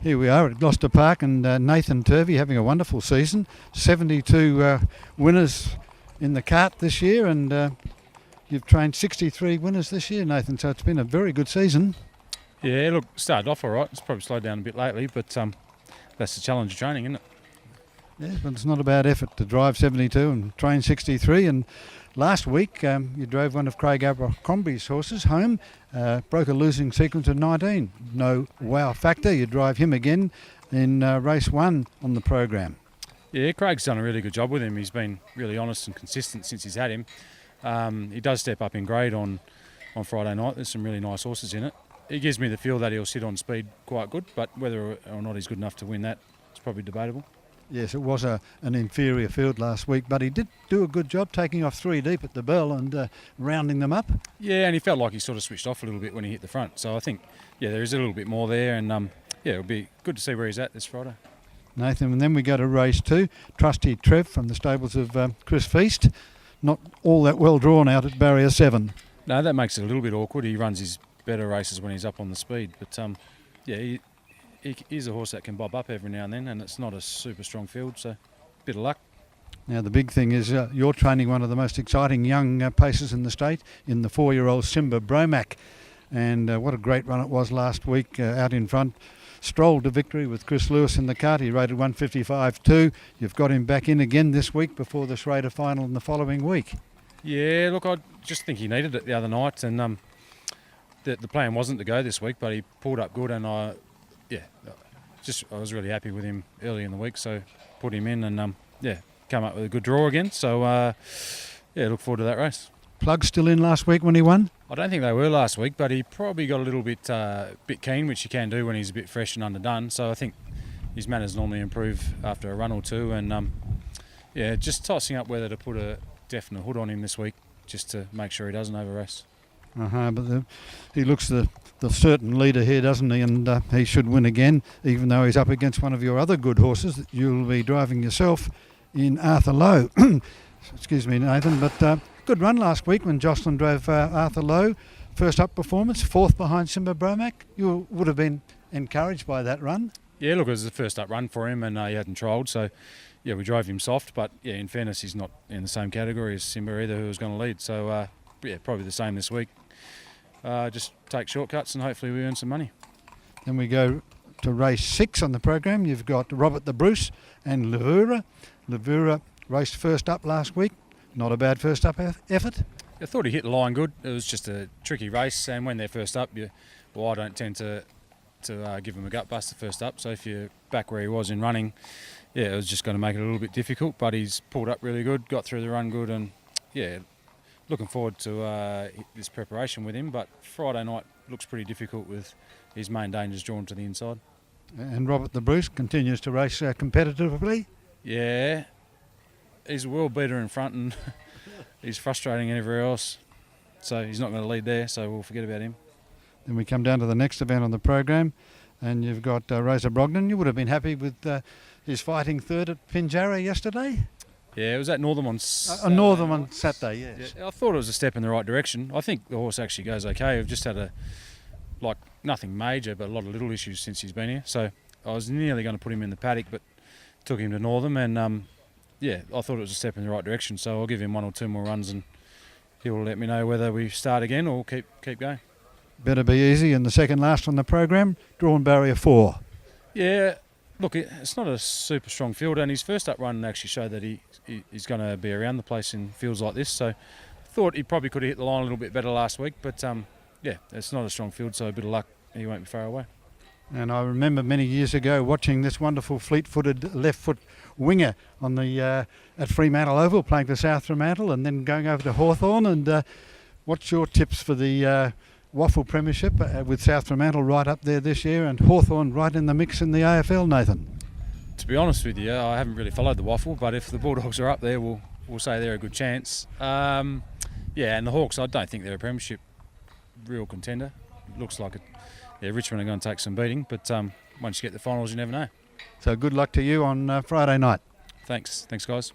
Here we are at Gloucester Park, and Nathan Turvey having a wonderful season. 72 winners in the cart this year, and you've trained 63 winners this year, Nathan, so it's been a very good season. Yeah, look, started off all right. It's probably slowed down a bit lately, but that's the challenge of training, isn't it? Yes, but it's not a bad effort to drive 72 and train 63. And last week you drove one of Craig Abercrombie's horses home, broke a losing sequence of 19. No wow factor. You drive him again in race 1 on the program. Yeah, Craig's done a really good job with him. He's been really honest and consistent since he's had him. He does step up in grade on Friday night. There's some really nice horses in it. It gives me the feel that he'll sit on speed quite good, but whether or not he's good enough to win that, it's probably debatable. Yes, it was an inferior field last week, but he did do a good job taking off 3 deep at the bell and rounding them up. Yeah, and he felt like he sort of switched off a little bit when he hit the front. So I think, yeah, there is a little bit more there, and yeah, it'll be good to see where he's at this Friday. Nathan, and then we go to race 2. Trusty Trev from the stables of Chris Feast. Not all that well drawn out at barrier 7. No, that makes it a little bit awkward. He runs his better races when he's up on the speed, but yeah, he's a horse that can bob up every now and then, and it's not a super strong field, so bit of luck. Now the big thing is you're training one of the most exciting young pacers in the state in the 4-year-old Simba Bromac, and what a great run it was last week out in front. Strolled to victory with Chris Lewis in the cart. He rated 155.2. You've got him back in again this week before the Schrader final in the following week. Yeah, look, I just think he needed it the other night, and the plan wasn't to go this week, but he pulled up good, and I was really happy with him early in the week, so put him in and come up with a good draw again. So yeah, look forward to that race. Plug still in last week when he won? I don't think they were last week, but he probably got a little bit keen, which he can do when he's a bit fresh and underdone. So I think his manners normally improve after a run or two, and yeah, just tossing up whether to put a definite hood on him this week, just to make sure he doesn't over race. But he looks the certain leader here, doesn't he? And he should win again, even though he's up against one of your other good horses that you'll be driving yourself in Arthur Lowe. Excuse me, Nathan, but good run last week when Jocelyn drove Arthur Lowe. First up performance, 4th behind Simba Bromac. You would have been encouraged by that run. Yeah, look, it was the first up run for him, and he hadn't trialled, so yeah, we drove him soft, but yeah, in fairness, he's not in the same category as Simba either, who was going to lead, so yeah, probably the same this week. Just take shortcuts and hopefully we earn some money. Then we go to race 6 on the program. You've got Robert the Bruce and Levura. Levura raced first up last week. Not a bad first up effort. I thought he hit the line good. It was just a tricky race, and when they're first up, I don't tend to give him a gut buster first up. So if you're back where he was in running, yeah, it was just going to make it a little bit difficult. But he's pulled up really good, got through the run good, and yeah, looking forward to this preparation with him, but Friday night looks pretty difficult with his main dangers drawn to the inside. And Robert the Bruce continues to race competitively? Yeah, he's a world beater in front, and he's frustrating everywhere else, so he's not going to lead there, so we'll forget about him. Then we come down to the next event on the program, and you've got Razor Brogdon. You would have been happy with his fighting third at Pinjarra yesterday? Yeah, it was at Northam on Saturday. Northam on Saturday, yes. Yeah, I thought it was a step in the right direction. I think the horse actually goes okay. We've just had nothing major, but a lot of little issues since he's been here. So I was nearly going to put him in the paddock, but took him to Northam, and yeah, I thought it was a step in the right direction. So I'll give him 1 or 2 more runs, and he'll let me know whether we start again or keep going. Better be easy. And the second last on the program, drawn barrier 4. Yeah. Look, it's not a super strong field, and his first up run actually showed that he's going to be around the place in fields like this. So I thought he probably could have hit the line a little bit better last week, but yeah, it's not a strong field, so a bit of luck, he won't be far away. And I remember many years ago watching this wonderful fleet-footed left-foot winger on the at Fremantle Oval, playing for South Fremantle, and then going over to Hawthorn. And what's your tips for the Waffle Premiership with South Fremantle right up there this year and Hawthorn right in the mix in the AFL, Nathan? To be honest with you, I haven't really followed the Waffle, but if the Bulldogs are up there, we'll say they're a good chance. Yeah, and the Hawks, I don't think they're a Premiership real contender. It looks like it. Yeah, Richmond are going to take some beating, but once you get the finals, you never know. So good luck to you on Friday night. Thanks guys.